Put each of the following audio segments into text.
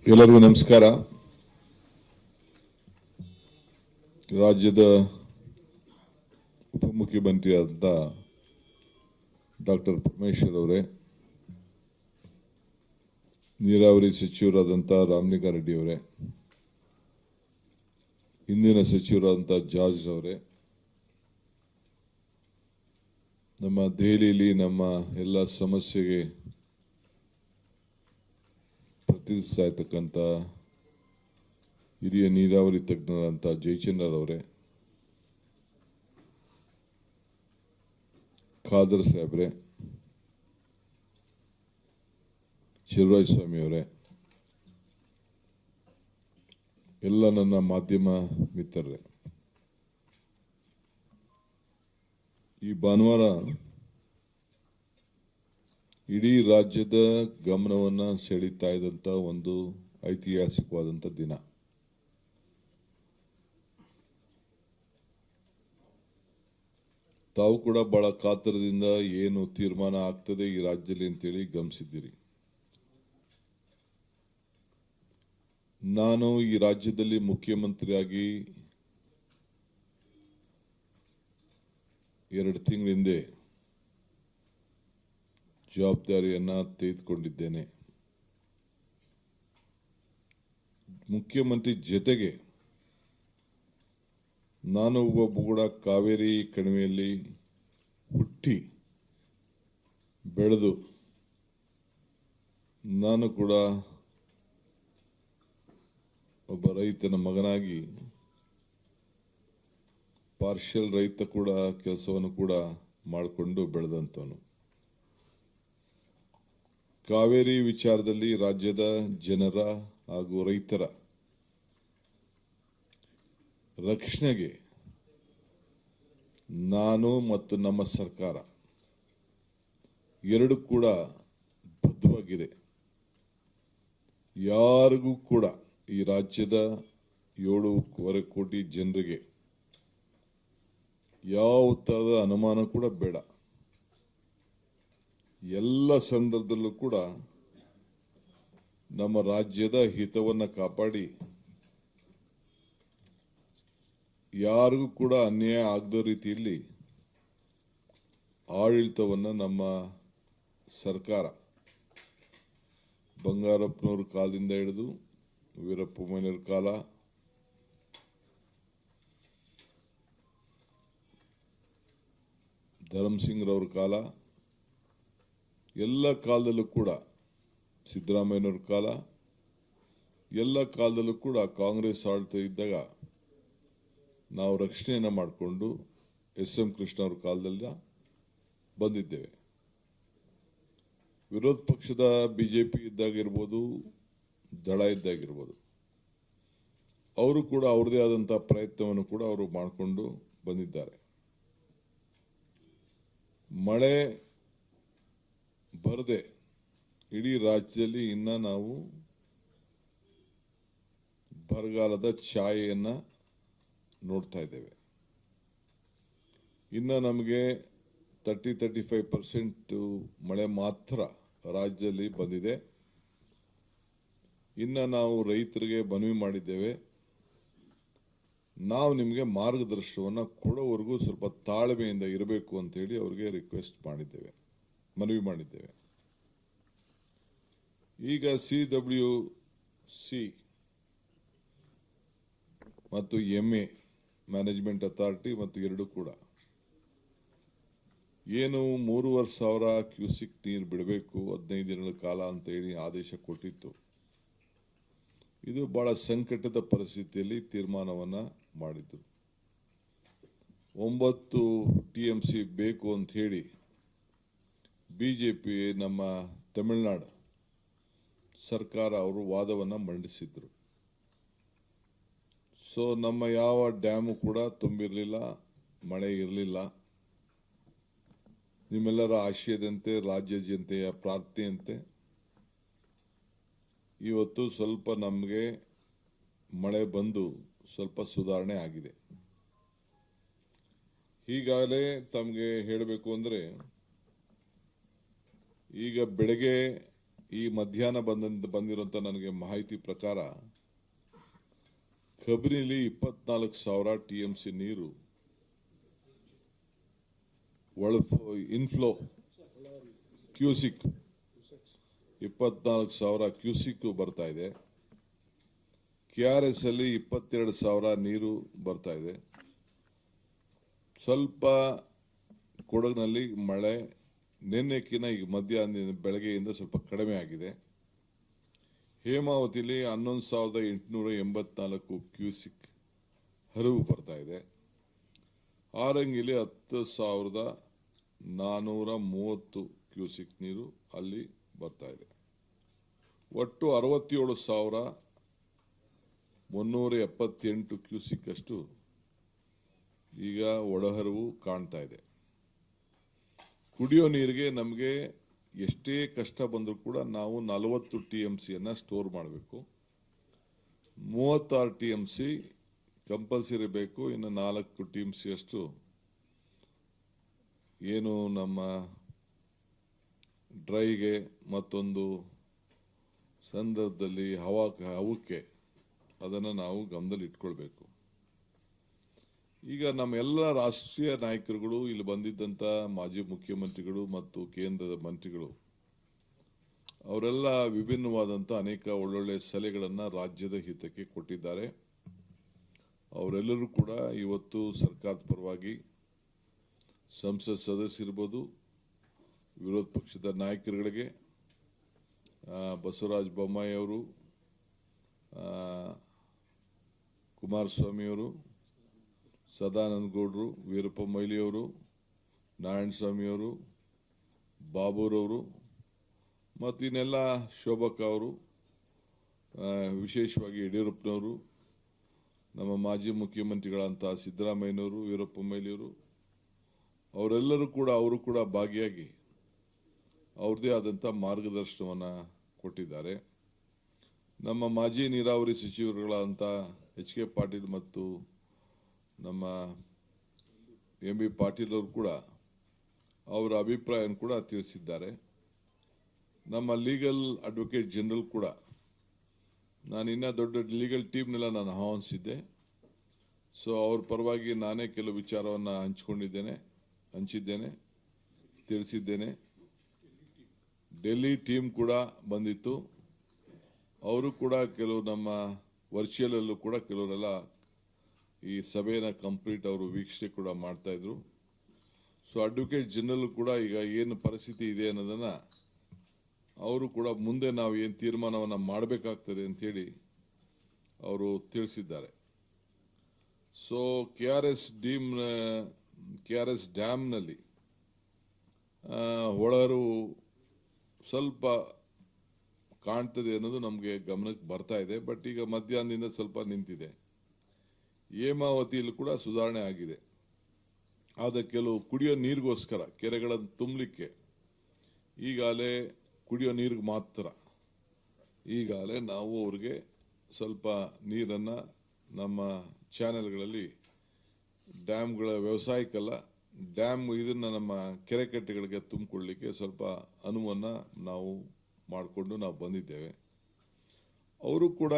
ಎಲ್ಲರಿಗೂ ನಮಸ್ಕಾರ. ರಾಜ್ಯದ ಉಪಮುಖ್ಯಮಂತ್ರಿಯಾದಂಥ ಡಾಕ್ಟರ್ ಪರಮೇಶ್ವರ್ ಅವರೇ, ನೀರಾವರಿ ಸಚಿವರಾದಂಥ ರಾಮಲಿಂಗಾರೆಡ್ಡಿ ಅವರೇ, ಇಂದಿನ ಸಚಿವರಾದಂಥ ಜಾರ್ಜ್ ಅವರೇ, ನಮ್ಮ ದೆಹಲಿಯಲ್ಲಿ ನಮ್ಮ ಎಲ್ಲ ಸಮಸ್ಯೆಗೆ ಪ್ರತಿನಿಧಿಸ್ತಾ ಇರ್ತಕ್ಕಂಥ ಹಿರಿಯ ನೀರಾವರಿ ತಜ್ಞರಾದಂಥ ಜಯಚಂದ್ರ ಅವರೇ, ಖಾದರ್ ಸಾಹೇಬ್ರೆ, ಶಿವರಾಜ ಸ್ವಾಮಿ ಅವರೇ, ಎಲ್ಲ ನನ್ನ ಮಾಧ್ಯಮ ಮಿತ್ರರೇ, ಈ ಭಾನುವಾರ ಇಡೀ ರಾಜ್ಯದ ಗಮನವನ್ನು ಸೆಳೀತಾ ಇದ್ದಂಥ ಒಂದು ಐತಿಹಾಸಿಕವಾದಂಥ ದಿನ. ತಾವು ಕೂಡ ಬಹಳ ಕಾತರದಿಂದ ಏನು ತೀರ್ಮಾನ ಆಗ್ತದೆ ಈ ರಾಜ್ಯದಲ್ಲಿ ಅಂತೇಳಿ ಗಮನಿಸಿದ್ದೀರಿ. ನಾನು ಈ ರಾಜ್ಯದಲ್ಲಿ ಮುಖ್ಯಮಂತ್ರಿಯಾಗಿ 2 ತಿಂಗಳ ಹಿಂದೆ ಜವಾಬ್ದಾರಿಯನ್ನು ತೆಗೆದುಕೊಂಡಿದ್ದೇನೆ. ಮುಖ್ಯಮಂತ್ರಿ ಜೊತೆಗೆ ನಾನು ಒಬ್ಬ ಕೂಡ ಕಾವೇರಿ ಕಣಿವೆಯಲ್ಲಿ ಹುಟ್ಟಿ ಬೆಳೆದು ನಾನು ಕೂಡ ಒಬ್ಬ ರೈತನ ಮಗನಾಗಿ ಪಾರ್ಷಿಯಲ್ ರೈತ ಕೂಡ ಕೆಲಸವನ್ನು ಕೂಡ ಮಾಡಿಕೊಂಡು ಬೆಳೆದಂಥವನು. ಕಾವೇರಿ ವಿಚಾರದಲ್ಲಿ ರಾಜ್ಯದ ಜನರ ಹಾಗೂ ರೈತರ ರಕ್ಷಣೆಗೆ ನಾನು ಮತ್ತು ನಮ್ಮ ಸರ್ಕಾರ ಎರಡು ಕೂಡ ಬದ್ಧವಾಗಿದೆ. ಯಾರಿಗೂ ಕೂಡ ಈ ರಾಜ್ಯದ 7.25 ಕೋಟಿ ಜನರಿಗೆ ಯಾವ ಥರದ ಅನುಮಾನ ಕೂಡ ಬೇಡ. ಎಲ್ಲ ಸಂದರ್ಭದಲ್ಲೂ ಕೂಡ ನಮ್ಮ ರಾಜ್ಯದ ಹಿತವನ್ನು ಕಾಪಾಡಿ ಯಾರಿಗೂ ಕೂಡ ಅನ್ಯಾಯ ಆಗದ ರೀತಿಯಲ್ಲಿ ಆಡಳಿತವನ್ನು ನಮ್ಮ ಸರ್ಕಾರ ಬಂಗಾರಪ್ಪನವ್ರ ಕಾಲದಿಂದ ಹಿಡಿದು ವೀರಪ್ಪ ಮೊಯ್ಲಿಯವ್ರ ಕಾಲ, ಧರ್ಮಸಿಂಗ್ರವ್ರ ಕಾಲ, ಎಲ್ಲ ಕಾಲದಲ್ಲೂ ಕೂಡ ಸಿದ್ದರಾಮಯ್ಯನವ್ರ ಕಾಲ, ಎಲ್ಲ ಕಾಲದಲ್ಲೂ ಕೂಡ ಕಾಂಗ್ರೆಸ್ ಆಡಳಿತ ಇದ್ದಾಗ ನಾವು ರಕ್ಷಣೆಯನ್ನು ಮಾಡಿಕೊಂಡು ಎಸ್.ಎಂ. ಕೃಷ್ಣ ಅವ್ರ ಕಾಲದಲ್ಲಿ ಬಂದಿದ್ದೇವೆ. ವಿರೋಧ ಪಕ್ಷದ ಬಿಜೆಪಿ ಇದ್ದಾಗಿರ್ಬೋದು, ದಳ ಇದ್ದಾಗಿರ್ಬೋದು, ಅವರು ಕೂಡ ಅವ್ರದೇ ಆದಂಥ ಪ್ರಯತ್ನವನ್ನು ಕೂಡ ಅವರು ಮಾಡಿಕೊಂಡು ಬಂದಿದ್ದಾರೆ. ಮಳೆ ಬರದೆ ಇಡೀ ರಾಜ್ಯದಲ್ಲಿ ಇನ್ನ ನಾವು ಬರಗಾಲದ ಛಾಯೆಯನ್ನು ನೋಡ್ತಾ ಇದ್ದೇವೆ. ಇನ್ನು ನಮಗೆ 30-35% ಮಳೆ ಮಾತ್ರ ರಾಜ್ಯದಲ್ಲಿ ಬಂದಿದೆ. ಇನ್ನು ನಾವು ರೈತರಿಗೆ ಮನವಿ ಮಾಡಿದ್ದೇವೆ, ನಾವು ನಿಮಗೆ ಮಾರ್ಗದರ್ಶನವನ್ನು ಕೊಡೋವರೆಗೂ ಸ್ವಲ್ಪ ತಾಳ್ಮೆಯಿಂದ ಇರಬೇಕು ಅಂತೇಳಿ ಅವರಿಗೆ ರಿಕ್ವೆಸ್ಟ್ ಮಾಡಿದ್ದೇವೆ, ಮನವಿ ಮಾಡಿದ್ದೇವೆ. ಈಗ CWC ಮತ್ತು MA ಮ್ಯಾನೇಜ್ಮೆಂಟ್ ಅಥಾರಿಟಿ ಮತ್ತು ಎರಡು ಕೂಡ ಏನು 3,500 ಕ್ಯೂಸಿಕ್ ನೀರು ಬಿಡಬೇಕು 15 ದಿನಗಳ ಕಾಲ ಅಂತ ಹೇಳಿ ಆದೇಶ ಕೊಟ್ಟಿತ್ತು. ಇದು ಬಹಳ ಸಂಕಟದ ಪರಿಸ್ಥಿತಿಯಲ್ಲಿ ತೀರ್ಮಾನವನ್ನು ಮಾಡಿದ್ದು. 9 TMC ಬೇಕು ಅಂತ ಹೇಳಿ ಬಿಜೆಪಿ ನಮ್ಮ ತಮಿಳುನಾಡು ಸರ್ಕಾರ ಅವರು ವಾದವನ್ನು ಮಂಡಿಸಿದ್ರು. ಸೊ ನಮ್ಮ ಯಾವ ಡ್ಯಾಮು ಕೂಡ ತುಂಬಿರಲಿಲ್ಲ, ಮಳೆ ಇರಲಿಲ್ಲ. ನಿಮ್ಮೆಲ್ಲರ ಆಶಯದಂತೆ, ರಾಜ್ಯ ಜನತೆಯ ಪ್ರಾರ್ಥನೆಯಂತೆ ಇವತ್ತು ಸ್ವಲ್ಪ ನಮಗೆ ಮಳೆ ಬಂದು ಸ್ವಲ್ಪ ಸುಧಾರಣೆ ಆಗಿದೆ. ಈಗಾಗಲೇ ತಮಗೆ ಹೇಳಬೇಕು ಅಂದರೆ ಈಗ ಬೆಳಗ್ಗೆ ಈ ಮಧ್ಯಾಹ್ನ ಬಂದಿರುವಂಥ ನನಗೆ ಮಾಹಿತಿ ಪ್ರಕಾರ ಕಬಿನಿಲಿ 24,000 TMC ನೀರು ಇನ್ಫ್ಲೋ ಕ್ಯೂಸಿಕ್ 24,000 ಕ್ಯೂಸಿಕ್ ಬರ್ತಾ ಇದೆ. KRS ಅಲ್ಲಿ 22,000 ನೀರು ಬರ್ತಾ ಇದೆ. ಸ್ವಲ್ಪ ಕೊಡಗಿನಲ್ಲಿ ಮಳೆ ನಿನ್ನೆಕ್ಕಿಂತ ಈಗ ಮಧ್ಯಾಹ್ನ ಬೆಳಗ್ಗೆಯಿಂದ ಸ್ವಲ್ಪ ಕಡಿಮೆ ಆಗಿದೆ. ಹೇಮಾವತಿಲಿ 11,884 ಕ್ಯೂಸಿಕ್ ಹರಿವು ಬರ್ತಾ ಇದೆ. ಆರಂಗಿಲಿ 10,430 ಕ್ಯೂಸಿಕ್ ನೀರು ಅಲ್ಲಿ ಬರ್ತಾ ಇದೆ. ಒಟ್ಟು 67,378 ಕ್ಯೂಸಿಕ್ ಅಷ್ಟು ಈಗ ಒಳಹರಿವು ಕಾಣ್ತಾ ಇದೆ. ಕುಡಿಯೋ ನೀರಿಗೆ ನಮಗೆ ಎಷ್ಟೇ ಕಷ್ಟ ಬಂದರೂ ಕೂಡ ನಾವು 40 TMCಯನ್ನು ಸ್ಟೋರ್ ಮಾಡಬೇಕು. 36 TMC ಕಂಪಲ್ಸರಿ ಬೇಕು. ಇನ್ನು 4 TMC ಅಷ್ಟು ಏನು ನಮ್ಮ ಡ್ರೈಗೆ ಮತ್ತೊಂದು ಸಂದರ್ಭದಲ್ಲಿ ಹವಕ್ಕೆ ಅದನ್ನು ನಾವು ಗಮನದಲ್ಲಿ ಇಟ್ಕೊಳ್ಬೇಕು. ಈಗ ನಮ್ಮ ಎಲ್ಲ ರಾಷ್ಟ್ರೀಯ ನಾಯಕರುಗಳು, ಇಲ್ಲಿ ಬಂದಿದ್ದಂಥ ಮಾಜಿ ಮುಖ್ಯಮಂತ್ರಿಗಳು ಮತ್ತು ಕೇಂದ್ರದ ಮಂತ್ರಿಗಳು ಅವರೆಲ್ಲ ವಿಭಿನ್ನವಾದಂಥ ಅನೇಕ ಒಳ್ಳೊಳ್ಳೆ ಸಲಹೆಗಳನ್ನು ರಾಜ್ಯದ ಹಿತಕ್ಕೆ ಕೊಟ್ಟಿದ್ದಾರೆ. ಅವರೆಲ್ಲರೂ ಕೂಡ ಇವತ್ತು ಸರ್ಕಾರದ ಪರವಾಗಿ ಸಂಸತ್ ಸದಸ್ಯರಿರ್ಬೋದು, ವಿರೋಧ ಪಕ್ಷದ ನಾಯಕರುಗಳಿಗೆ ಬಸವರಾಜ ಬೊಮ್ಮಾಯಿ ಅವರು, ಕುಮಾರಸ್ವಾಮಿಯವರು, ಸದಾನಂದ ಗೌಡರು, ವೀರಪ್ಪ ಮೊಯ್ಲಿಯವರು, ನಾರಾಯಣಸ್ವಾಮಿಯವರು, ಬಾಬುರವರು ಮತ್ತು ಇನ್ನೆಲ್ಲ ಶೋಭಕ್ಕ ಅವರು, ವಿಶೇಷವಾಗಿ ಯಡಿಯೂರಪ್ಪನವರು, ನಮ್ಮ ಮಾಜಿ ಮುಖ್ಯಮಂತ್ರಿಗಳಂಥ ಸಿದ್ದರಾಮಯ್ಯನವರು, ವೀರಪ್ಪ ಮೊಯ್ಲಿಯವರು ಅವರು ಕೂಡ ಭಾಗಿಯಾಗಿ ಅವ್ರದ್ದೇ ಆದಂಥ ಮಾರ್ಗದರ್ಶನವನ್ನು ಕೊಟ್ಟಿದ್ದಾರೆ. ನಮ್ಮ ಮಾಜಿ ನೀರಾವರಿ ಸಚಿವರುಗಳಂಥ HK ಪಾಟೀಲ್ ಮತ್ತು ನಮ್ಮ MB ಪಾಟೀಲ್ ಅವರು ಕೂಡ ಅವರ ಅಭಿಪ್ರಾಯವನ್ನು ಕೂಡ ತಿಳಿಸಿದ್ದಾರೆ. ನಮ್ಮ ಲೀಗಲ್ ಅಡ್ವೊಕೇಟ್ ಜನರಲ್ ಕೂಡ ನಾನು ಇನ್ನೂ ದೊಡ್ಡ ಲೀಗಲ್ ಟೀಮ್ನೆಲ್ಲ ನಾನು ಆಹ್ವಾನಿಸಿದ್ದೆ. ಸೊ ಅವ್ರ ಪರವಾಗಿ ನಾನೇ ಕೆಲವು ವಿಚಾರವನ್ನು ಹಂಚಿದ್ದೇನೆ, ತಿಳಿಸಿದ್ದೇನೆ. ಡೆಲ್ಲಿ ಟೀಮ್ ಕೂಡ ಬಂದಿತ್ತು. ಅವರು ಕೂಡ ಕೆಲವು ನಮ್ಮ ವರ್ಚುವಲಲ್ಲೂ ಕೂಡ ಕೆಲವರೆಲ್ಲ ಈ ಸಭೆಯನ್ನು ಕಂಪ್ಲೀಟ್ ಅವರು ವೀಕ್ಷಣೆ ಕೂಡ ಮಾಡ್ತಾಯಿದ್ರು. ಸೊ ಅಡ್ವೊಕೇಟ್ ಜನರಲ್ ಕೂಡ ಈಗ ಏನು ಪರಿಸ್ಥಿತಿ ಇದೆ ಅನ್ನೋದನ್ನು ಅವರು ಕೂಡ ಮುಂದೆ ನಾವು ಏನು ತೀರ್ಮಾನವನ್ನು ಮಾಡಬೇಕಾಗ್ತದೆ ಅಂಥೇಳಿ ಅವರು ತಿಳಿಸಿದ್ದಾರೆ. ಸೊ KRS ಡ್ಯಾಮ್ನಲ್ಲಿ ಒಳಹರಿವು ಸ್ವಲ್ಪ ಕಾಣ್ತದೆ ಅನ್ನೋದು ನಮಗೆ ಗಮನಕ್ಕೆ ಬರ್ತಾ ಇದೆ. ಬಟ್ ಈಗ ಮಧ್ಯಾಹ್ನದಿಂದ ಸ್ವಲ್ಪ ನಿಂತಿದೆ. ಹೇಮಾವತಿಯಲ್ಲೂ ಕೂಡ ಸುಧಾರಣೆ ಆಗಿದೆ. ಆದರೆ ಕೆಲವು ಕುಡಿಯೋ ನೀರಿಗೋಸ್ಕರ ಕೆರೆಗಳನ್ನು ತುಂಬಲಿಕ್ಕೆ ಈಗಾಗಲೇ ಕುಡಿಯೋ ನೀರಿಗೆ ಮಾತ್ರ ಈಗಾಗಲೇ ನಾವು ಅವ್ರಿಗೆ ಸ್ವಲ್ಪ ನೀರನ್ನು ನಮ್ಮ ಚಾನೆಲ್ಗಳಲ್ಲಿ ಡ್ಯಾಮ್ಗಳ ವ್ಯವಸಾಯಕ್ಕಲ್ಲ, ಡ್ಯಾಮ್ ಇದನ್ನು ನಮ್ಮ ಕೆರೆ ಕಟ್ಟೆಗಳಿಗೆ ತುಂಬಿಕೊಳ್ಳಲಿಕ್ಕೆ ಸ್ವಲ್ಪ ಅನುವನ್ನು ನಾವು ಮಾಡಿಕೊಂಡು ನಾವು ಬಂದಿದ್ದೇವೆ. ಅವರು ಕೂಡ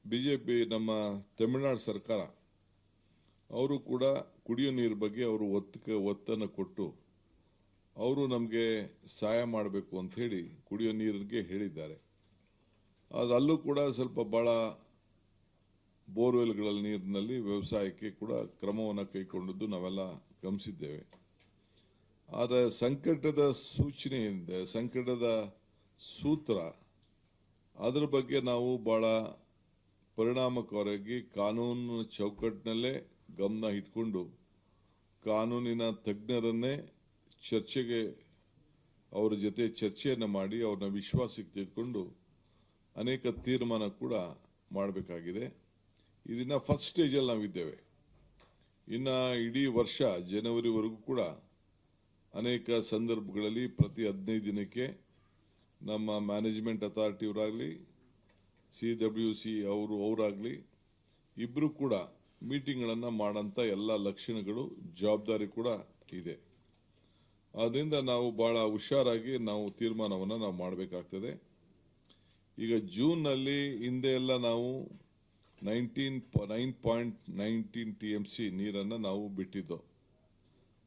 BJP ನಮ್ಮ ತಮಿಳುನಾಡು ಸರ್ಕಾರ ಅವರು ಕೂಡ ಕುಡಿಯೋ ನೀರು ಬಗ್ಗೆ ಅವರು ಒತ್ತನ್ನು ಕೊಟ್ಟು ಅವರು ನಮಗೆ ಸಹಾಯ ಮಾಡಬೇಕು ಅಂತ ಹೇಳಿ ಕುಡಿಯೋ ನೀರಿಗೆ ಹೇಳಿದ್ದಾರೆ. ಆದರೆ ಅಲ್ಲೂ ಕೂಡ ಸ್ವಲ್ಪ ಭಾಳ ಬೋರ್ವೆಲ್ಗಳ ನೀರಿನಲ್ಲಿ ವ್ಯವಸಾಯಕ್ಕೆ ಕೂಡ ಕ್ರಮವನ್ನು ಕೈಗೊಂಡದ್ದು ನಾವೆಲ್ಲ ಗಮನಿಸಿದ್ದೇವೆ. ಆದರೆ ಸಂಕಟದ ಸೂಚನೆಯಿಂದ ಸಂಕಟದ ಸೂತ್ರ ಅದರ ಬಗ್ಗೆ ನಾವು ಭಾಳ ಪರಿಣಾಮಕಾರಿಯಾಗಿ ಕಾನೂನು ಚೌಕಟ್ಟಿನಲ್ಲೇ ಗಮನ ಇಟ್ಕೊಂಡು ಕಾನೂನಿನ ತಜ್ಞರನ್ನೇ ಚರ್ಚೆಗೆ ಅವರ ಜೊತೆ ಚರ್ಚೆಯನ್ನು ಮಾಡಿ ಅವ್ರನ್ನ ವಿಶ್ವಾಸಕ್ಕೆ ತೆಗೆದುಕೊಂಡು ಅನೇಕ ತೀರ್ಮಾನ ಕೂಡ ಮಾಡಬೇಕಾಗಿದೆ. ಇದನ್ನು ಫಸ್ಟ್ ಸ್ಟೇಜಲ್ಲಿ ನಾವಿದ್ದೇವೆ. ಇನ್ನು ಇಡೀ ವರ್ಷ ಜನವರಿವರೆಗೂ ಕೂಡ ಅನೇಕ ಸಂದರ್ಭಗಳಲ್ಲಿ ಪ್ರತಿ 15 ದಿನಕ್ಕೆ ನಮ್ಮ ಮ್ಯಾನೇಜ್ಮೆಂಟ್ ಅಥಾರಿಟಿಯವರಾಗಲಿ CWC ಅವರಾಗಲಿ ಇಬ್ಬರು ಕೂಡ ಮೀಟಿಂಗ್ಗಳನ್ನು ಮಾಡೋಂಥ ಎಲ್ಲ ಲಕ್ಷಣಗಳು ಜವಾಬ್ದಾರಿ ಕೂಡ ಇದೆ. ಆದ್ದರಿಂದ ನಾವು ಭಾಳ ಹುಷಾರಾಗಿ ನಾವು ತೀರ್ಮಾನವನ್ನು ನಾವು ಮಾಡಬೇಕಾಗ್ತದೆ. ಈಗ ಜೂನ್ನಲ್ಲಿ ಹಿಂದೆ ಎಲ್ಲ ನಾವು 9.19 TMC ನೀರನ್ನು ನಾವು ಬಿಟ್ಟಿದ್ದು.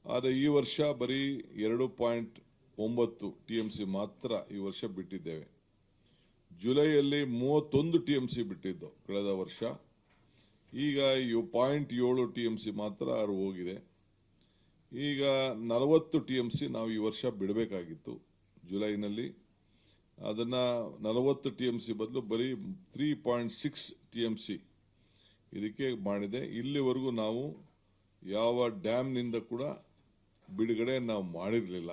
ಆದರೆ ಈ ವರ್ಷ ಬರೀ 2.9 TMC ಮಾತ್ರ ಈ ವರ್ಷ ಬಿಟ್ಟಿದ್ದೇವೆ. ಜುಲೈಯಲ್ಲಿ 31 TMC ಬಿಟ್ಟಿದ್ದು ಕಳೆದ ವರ್ಷ. ಈಗ 0.7 TMC ಮಾತ್ರ ಅದು ಹೋಗಿದೆ. ಈಗ 40 TMC ನಾವು ಈ ವರ್ಷ ಬಿಡಬೇಕಾಗಿತ್ತು ಜುಲೈನಲ್ಲಿ. ಅದನ್ನು 40 TMC ಬದಲು ಬರೀ 3.6 TMC ಇದಕ್ಕೆ ಮಾಡಿದೆ. ಇಲ್ಲಿವರೆಗೂ ನಾವು ಯಾವ ಡ್ಯಾಮ್ನಿಂದ ಕೂಡ ಬಿಡುಗಡೆ ನಾವು ಮಾಡಿರಲಿಲ್ಲ.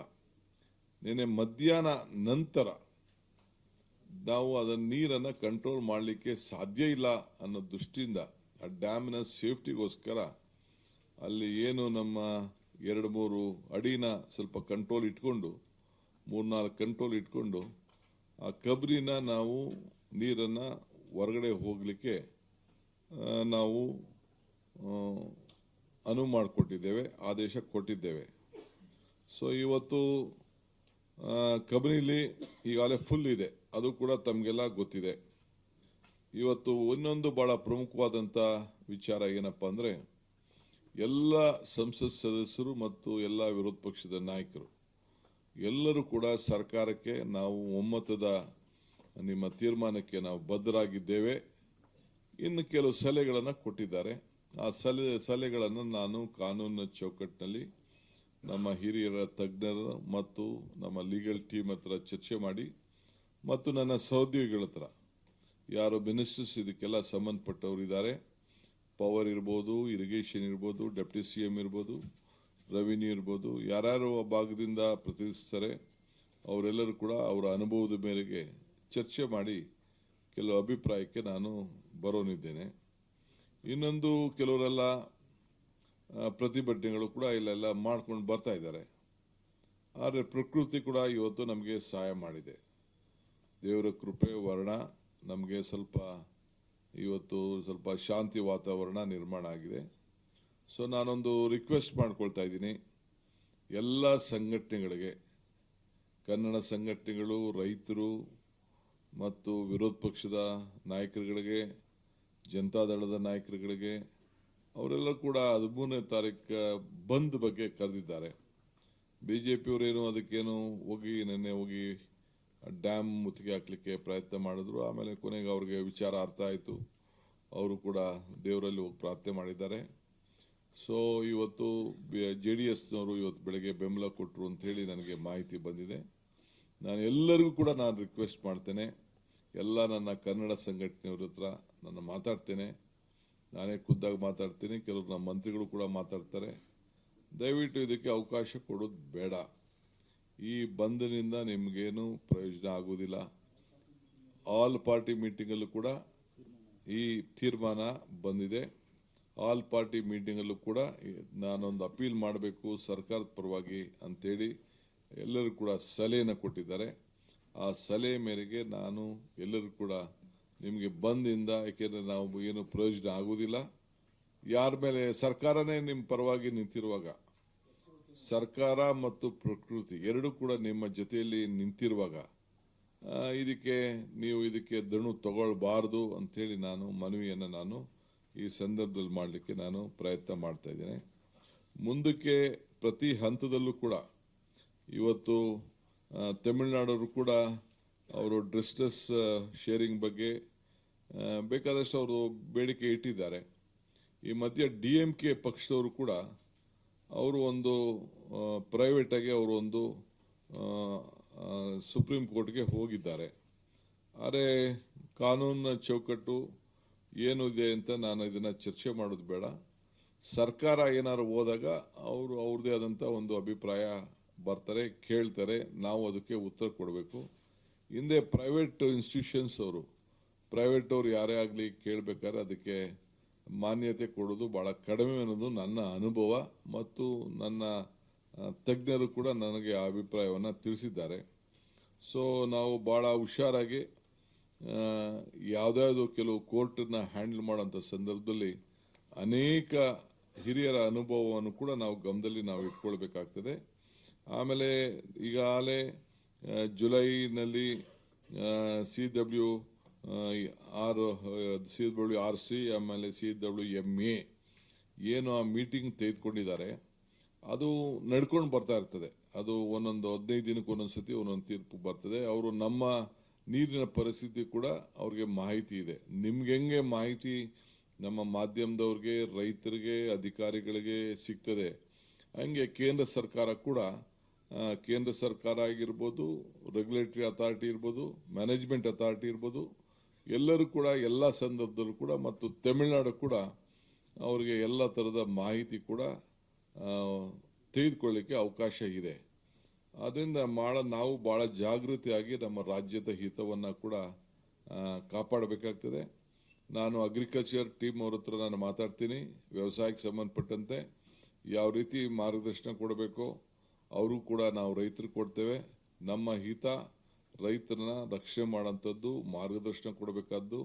ನಿನ್ನೆ ಮಧ್ಯಾಹ್ನ ನಂತರ ನಾವು ಅದನ್ನ ನೀರನ್ನು ಕಂಟ್ರೋಲ್ ಮಾಡಲಿಕ್ಕೆ ಸಾಧ್ಯ ಇಲ್ಲ ಅನ್ನೋ ದೃಷ್ಟಿಯಿಂದ ಆ ಡ್ಯಾಮ್ನ ಸೇಫ್ಟಿಗೋಸ್ಕರ ಅಲ್ಲಿ ಏನು ನಮ್ಮ 2-3 ಅಡಿನ ಸ್ವಲ್ಪ ಕಂಟ್ರೋಲ್ ಇಟ್ಕೊಂಡು 3-4 ಕಂಟ್ರೋಲ್ ಇಟ್ಕೊಂಡು ಆ ಕಬ್ರಿನ ನಾವು ನೀರನ್ನು ಹೊರಗಡೆ ಹೋಗಲಿಕ್ಕೆ ನಾವು ಅನುವು ಮಾಡಿಕೊಟ್ಟಿದ್ದೇವೆ, ಆದೇಶ ಕೊಟ್ಟಿದ್ದೇವೆ. ಸೊ ಇವತ್ತು ಕಬಿನಿಲಿ ಈಗಾಗಲೇ ಫುಲ್ ಇದೆ, ಅದು ಕೂಡ ತಮಗೆಲ್ಲ ಗೊತ್ತಿದೆ. ಇವತ್ತು ಇನ್ನೊಂದು ಬಹಳ ಪ್ರಮುಖವಾದಂಥ ವಿಚಾರ ಏನಪ್ಪ ಅಂದರೆ, ಎಲ್ಲ ಸಂಸತ್ ಸದಸ್ಯರು ಮತ್ತು ಎಲ್ಲ ವಿರೋಧ ಪಕ್ಷದ ನಾಯಕರು ಎಲ್ಲರೂ ಕೂಡ ಸರ್ಕಾರಕ್ಕೆ ನಾವು ಒಮ್ಮತದ ನಿಮ್ಮ ತೀರ್ಮಾನಕ್ಕೆ ನಾವು ಬದ್ಧರಾಗಿದ್ದೇವೆ. ಇನ್ನು ಕೆಲವು ಸಲಹೆಗಳನ್ನು ಕೊಟ್ಟಿದ್ದಾರೆ. ಆ ಸಲಹೆಗಳನ್ನು ನಾನು ಕಾನೂನಿನ ಚೌಕಟ್ಟಿನಲ್ಲಿ ನಮ್ಮ ಹಿರಿಯರ ತಜ್ಞರು ಮತ್ತು ನಮ್ಮ ಲೀಗಲ್ ಟೀಮ್ ಹತ್ರ ಚರ್ಚೆ ಮಾಡಿ ಮತ್ತು ನನ್ನ ಸಹೋದ್ಯೋಗಿಗಳ ಹತ್ರ ಯಾರು ಮಿನಿಸ್ಟರ್ಸ್ ಇದಕ್ಕೆಲ್ಲ ಸಂಬಂಧಪಟ್ಟವರು ಇದ್ದಾರೆ, ಪವರ್ ಇರ್ಬೋದು, ಇರಿಗೇಷನ್ ಇರ್ಬೋದು, ಡೆಪ್ಟಿ CM ಇರ್ಬೋದು, ರೆವಿನ್ಯೂ ಇರ್ಬೋದು, ಯಾರ್ಯಾರು ಆ ಭಾಗದಿಂದ ಪ್ರತಿನಿಧಿಸ್ತಾರೆ ಅವರೆಲ್ಲರೂ ಕೂಡ ಅವರ ಅನುಭವದ ಮೇರೆಗೆ ಚರ್ಚೆ ಮಾಡಿ ಕೆಲವು ಅಭಿಪ್ರಾಯಕ್ಕೆ ನಾನು ಬರೋನಿದ್ದೇನೆ. ಇನ್ನೊಂದು ಕೆಲವರೆಲ್ಲ ಪ್ರತಿಭಟನೆಗಳು ಕೂಡ ಇಲ್ಲೆಲ್ಲ ಮಾಡ್ಕೊಂಡು ಬರ್ತಾ ಇದ್ದಾರೆ. ಆದರೆ ಪ್ರಕೃತಿ ಕೂಡ ಇವತ್ತು ನಮಗೆ ಸಹಾಯ ಮಾಡಿದೆ. ದೇವರ ಕೃಪೆ ವರ್ಣ ನಮಗೆ ಇವತ್ತು ಸ್ವಲ್ಪ ಶಾಂತಿ ವಾತಾವರಣ ನಿರ್ಮಾಣ ಆಗಿದೆ. ಸೊ ನಾನೊಂದು ರಿಕ್ವೆಸ್ಟ್ ಮಾಡ್ಕೊಳ್ತಾ ಇದ್ದೀನಿ ಎಲ್ಲ ಸಂಘಟನೆಗಳಿಗೆ, ಕನ್ನಡ ಸಂಘಟನೆಗಳು, ರೈತರು ಮತ್ತು ವಿರೋಧ ಪಕ್ಷದ ನಾಯಕರುಗಳಿಗೆ, ಜನತಾದಳದ ನಾಯಕರುಗಳಿಗೆ, ಅವರೆಲ್ಲ ಕೂಡ 13ನೇ ತಾರೀಕು ಬಂದ್ ಬಗ್ಗೆ ಕರೆದಿದ್ದಾರೆ. BJPಯವರೇನು ಅದಕ್ಕೇನು ನಿನ್ನೆ ಹೋಗಿ ಡ್ಯಾಮ್ ಮುತ್ತಿಗೆ ಹಾಕಲಿಕ್ಕೆ ಪ್ರಯತ್ನ ಮಾಡಿದ್ರು. ಆಮೇಲೆ ಕೊನೆಗೆ ಅವ್ರಿಗೆ ವಿಚಾರ ಅರ್ಥ ಆಯಿತು, ಅವರು ಕೂಡ ದೇವರಲ್ಲಿ ಹೋಗಿ ಪ್ರಾರ್ಥನೆ ಮಾಡಿದ್ದಾರೆ. ಸೊ ಇವತ್ತು JDSನವರು ಇವತ್ತು ಬೆಳಗ್ಗೆ ಬೆಂಬಲ ಕೊಟ್ಟರು ಅಂತ ಹೇಳಿ ನನಗೆ ಮಾಹಿತಿ ಬಂದಿದೆ. ನಾನು ಎಲ್ಲರಿಗೂ ಕೂಡ ರಿಕ್ವೆಸ್ಟ್ ಮಾಡ್ತೇನೆ, ಎಲ್ಲ ನನ್ನ ಕನ್ನಡ ಸಂಘಟನೆಯವ್ರ ಹತ್ರ ನಾನು ಮಾತಾಡ್ತೇನೆ, ನಾನೇ ಖುದ್ದಾಗಿ ಮಾತಾಡ್ತೀನಿ, ಕೆಲವರು ನಮ್ಮ ಮಂತ್ರಿಗಳು ಕೂಡ ಮಾತಾಡ್ತಾರೆ. ದಯವಿಟ್ಟು ಇದಕ್ಕೆ ಅವಕಾಶ ಕೊಡೋದು ಬೇಡ. ಈ ಬಂದ್ನಿಂದ ನಿಮಗೇನು ಪ್ರಯೋಜನ ಆಗೋದಿಲ್ಲ. ಆಲ್ ಪಾರ್ಟಿ ಮೀಟಿಂಗಲ್ಲೂ ಕೂಡ ಈ ತೀರ್ಮಾನ ಬಂದಿದೆ. ಆಲ್ ಪಾರ್ಟಿ ಮೀಟಿಂಗಲ್ಲೂ ಕೂಡ ನಾನೊಂದು ಅಪೀಲ್ ಮಾಡಬೇಕು ಸರ್ಕಾರದ ಪರವಾಗಿ ಅಂತೇಳಿ ಎಲ್ಲರೂ ಕೂಡ ಸಲಹೆಯನ್ನು ಕೊಟ್ಟಿದ್ದಾರೆ. ಆ ಸಲಹೆ ಮೇರೆಗೆ ನಾನು ಎಲ್ಲರೂ ಕೂಡ ನಿಮಗೆ ಬಂದಿಂದ, ಯಾಕೆಂದರೆ ನಾವು ಏನು ಪ್ರಯೋಜನ ಆಗೋದಿಲ್ಲ. ಯಾರ ಮೇಲೆ ಸರ್ಕಾರನೇ ನಿಮ್ಮ ಪರವಾಗಿ ನಿಂತಿರುವಾಗ, ಸರ್ಕಾರ ಮತ್ತು ಪ್ರಕೃತಿ ಎರಡೂ ಕೂಡ ನಿಮ್ಮ ಜೊತೆಯಲ್ಲಿ ನಿಂತಿರುವಾಗ ನೀವು ಇದಕ್ಕೆ ದಣು ತಗೊಳ್ಬಾರ್ದು ಅಂಥೇಳಿ ಮನವಿಯನ್ನು ನಾನು ಈ ಸಂದರ್ಭದಲ್ಲಿ ಮಾಡಲಿಕ್ಕೆ ನಾನು ಪ್ರಯತ್ನ ಮಾಡ್ತಾ ಇದ್ದೇನೆ. ಮುಂದಕ್ಕೆ ಪ್ರತಿ ಹಂತದಲ್ಲೂ ಕೂಡ ಇವತ್ತು ತಮಿಳುನಾಡವರು ಕೂಡ ಅವರು ಡಿಸ್ಟ್ರೆಸ್ ಶೇರಿಂಗ್ ಬಗ್ಗೆ ಬೇಕಾದಷ್ಟು ಅವರು ಬೇಡಿಕೆ ಇಟ್ಟಿದ್ದಾರೆ. ಈ ಮಧ್ಯೆ DMK ಪಕ್ಷದವರು ಕೂಡ ಅವರು ಒಂದು ಪ್ರೈವೇಟಾಗಿ ಅವರು ಒಂದು ಸುಪ್ರೀಂ ಕೋರ್ಟ್ಗೆ ಹೋಗಿದ್ದಾರೆ. ಆದರೆ ಕಾನೂನಿನ ಚೌಕಟ್ಟು ಏನು ಇದೆ ಅಂತ ನಾನು ಇದನ್ನು ಚರ್ಚೆ ಮಾಡೋದು ಬೇಡ. ಸರ್ಕಾರ ಏನಾದ್ರು ಹೋದಾಗ ಅವರು ಅವ್ರದ್ದೇ ಆದಂಥ ಒಂದು ಅಭಿಪ್ರಾಯ ಬರ್ತಾರೆ, ಕೇಳ್ತಾರೆ, ನಾವು ಅದಕ್ಕೆ ಉತ್ತರ ಕೊಡಬೇಕು. ಹಿಂದೆ ಪ್ರೈವೇಟ್ ಇನ್ಸ್ಟಿಟ್ಯೂಷನ್ಸ್ ಪ್ರೈವೇಟವ್ರು ಯಾರೇ ಆಗಲಿ ಕೇಳಬೇಕಾದ್ರೆ ಅದಕ್ಕೆ ಮಾನ್ಯತೆ ಕೊಡೋದು ಭಾಳ ಕಡಿಮೆ ಅನ್ನೋದು ನನ್ನ ಅನುಭವ ಮತ್ತು ನನ್ನ ತಜ್ಞರು ಕೂಡ ನನಗೆ ಆ ಅಭಿಪ್ರಾಯವನ್ನು ತಿಳಿಸಿದ್ದಾರೆ. ಸೊ ನಾವು ಭಾಳ ಹುಷಾರಾಗಿ ಯಾವುದಾದ್ರು ಕೆಲವು ಕೋರ್ಟನ್ನು ಹ್ಯಾಂಡಲ್ ಮಾಡೋಂಥ ಸಂದರ್ಭದಲ್ಲಿ ಅನೇಕ ಹಿರಿಯರ ಅನುಭವವನ್ನು ಕೂಡ ನಾವು ಗಮನದಲ್ಲಿ ಇಟ್ಕೊಳ್ಬೇಕಾಗ್ತದೆ. ಆಮೇಲೆ ಈಗಾಗಲೇ ಜುಲೈನಲ್ಲಿ CWRC ಆಮೇಲೆ CWMA ಏನು ಆ ಮೀಟಿಂಗ್ ತೆಗೆದುಕೊಂಡಿದ್ದಾರೆ ಅದು ನಡ್ಕೊಂಡು ಬರ್ತಾ ಇರ್ತದೆ. ಅದು ಒಂದೊಂದು 15 ದಿನಕ್ಕೆ ಒಂದೊಂದ್ಸತಿ ಒಂದೊಂದು ತೀರ್ಪು ಬರ್ತದೆ. ಅವರು ನಮ್ಮ ನೀರಿನ ಪರಿಸ್ಥಿತಿ ಕೂಡ ಅವ್ರಿಗೆ ಮಾಹಿತಿ ಇದೆ. ನಿಮ್ಗೆ ಹೆಂಗೆ ಮಾಹಿತಿ ನಮ್ಮ ಮಾಧ್ಯಮದವ್ರಿಗೆ, ರೈತರಿಗೆ, ಅಧಿಕಾರಿಗಳಿಗೆ ಸಿಗ್ತದೆ, ಹಂಗೆ ಕೇಂದ್ರ ಸರ್ಕಾರ ಕೂಡ, ಕೇಂದ್ರ ಸರ್ಕಾರ ಆಗಿರ್ಬೋದು, ರೆಗ್ಯುಲೇಟರಿ ಅಥಾರಿಟಿ ಇರ್ಬೋದು, ಮ್ಯಾನೇಜ್ಮೆಂಟ್ ಅಥಾರಿಟಿ ಇರ್ಬೋದು, ಎಲ್ಲರೂ ಕೂಡ ಎಲ್ಲ ಸಂದರ್ಭದಲ್ಲೂ ಕೂಡ, ಮತ್ತು ತಮಿಳುನಾಡು ಕೂಡ ಅವರಿಗೆ ಎಲ್ಲ ಥರದ ಮಾಹಿತಿ ಕೂಡ ತೆಗೆದುಕೊಳ್ಳಿಕ್ಕೆ ಅವಕಾಶ ಇದೆ. ಅದರಿಂದ ನಾವು ಭಾಳ ಜಾಗೃತಿಯಾಗಿ ನಮ್ಮ ರಾಜ್ಯದ ಹಿತವನ್ನು ಕೂಡ ಕಾಪಾಡಬೇಕಾಗ್ತದೆ. ನಾನು ಅಗ್ರಿಕಲ್ಚರ್ ಟೀಮ್ ಅವ್ರ ಹತ್ರ ನಾನು ಮಾತಾಡ್ತೀನಿ. ವ್ಯವಸಾಯಕ್ಕೆ ಸಂಬಂಧಪಟ್ಟಂತೆ ಯಾವ ರೀತಿ ಮಾರ್ಗದರ್ಶನ ಕೊಡಬೇಕು ಅವರು ಕೂಡ ನಾವು ರೈತರಿಗೆ ಕೊಡ್ತೇವೆ. ನಮ್ಮ ಹಿತ ರೈತರನ್ನ ರಕ್ಷಣೆ ಮಾಡೋಂಥದ್ದು, ಮಾರ್ಗದರ್ಶನ ಕೊಡಬೇಕಾದ್ದು,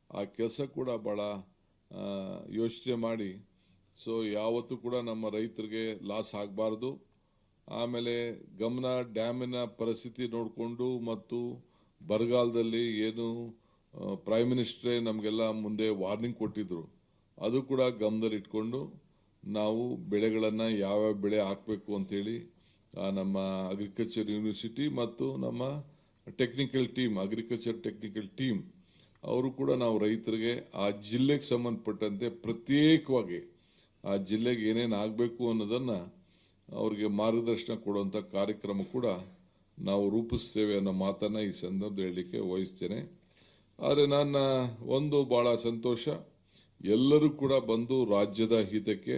ಆ ಕೆಲಸ ಕೂಡ ಭಾಳ ಯೋಚನೆ ಮಾಡಿ. ಸೊ ಯಾವತ್ತೂ ಕೂಡ ನಮ್ಮ ರೈತರಿಗೆ ಲಾಸ್ ಆಗಬಾರ್ದು. ಆಮೇಲೆ ಡ್ಯಾಮಿನ ಪರಿಸ್ಥಿತಿ ನೋಡಿಕೊಂಡು, ಮತ್ತು ಬರಗಾಲದಲ್ಲಿ ಏನು ಪ್ರೈಮ್ ಮಿನಿಸ್ಟ್ರೇ ನಮಗೆಲ್ಲ ಮುಂದೆ ವಾರ್ನಿಂಗ್ ಕೊಟ್ಟಿದ್ರು, ಅದು ಕೂಡ ಗಮನದಲ್ಲಿಟ್ಕೊಂಡು ನಾವು ಬೆಳೆಗಳನ್ನು ಯಾವ್ಯಾವ ಬೆಳೆ ಹಾಕಬೇಕು ಅಂತೇಳಿ ನಮ್ಮ ಅಗ್ರಿಕಲ್ಚರ್ ಯೂನಿವರ್ಸಿಟಿ ಮತ್ತು ನಮ್ಮ technical team, agriculture technical team ಅವರು ಕೂಡ ನಾವು ರೈತರಿಗೆ ಆ ಜಿಲ್ಲೆಗೆ ಸಂಬಂಧಪಟ್ಟಂತೆ ಪ್ರತ್ಯೇಕವಾಗಿ ಆ ಜಿಲ್ಲೆಗೆ ಏನೇನು ಆಗಬೇಕು ಅನ್ನೋದನ್ನು ಅವ್ರಿಗೆ ಮಾರ್ಗದರ್ಶನ ಕೊಡುವಂಥ ಕಾರ್ಯಕ್ರಮ ಕೂಡ ನಾವು ರೂಪಿಸ್ತೇವೆ ಅನ್ನೋ ಮಾತನ್ನು ಈ ಸಂದರ್ಭದಲ್ಲಿ ಹೇಳಲಿಕ್ಕೆ ವಹಿಸ್ತೇನೆ. ಆದರೆ ನನ್ನ ಒಂದು ಭಾಳ ಸಂತೋಷ, ಎಲ್ಲರೂ ಕೂಡ ಬಂದು ರಾಜ್ಯದ ಹಿತಕ್ಕೆ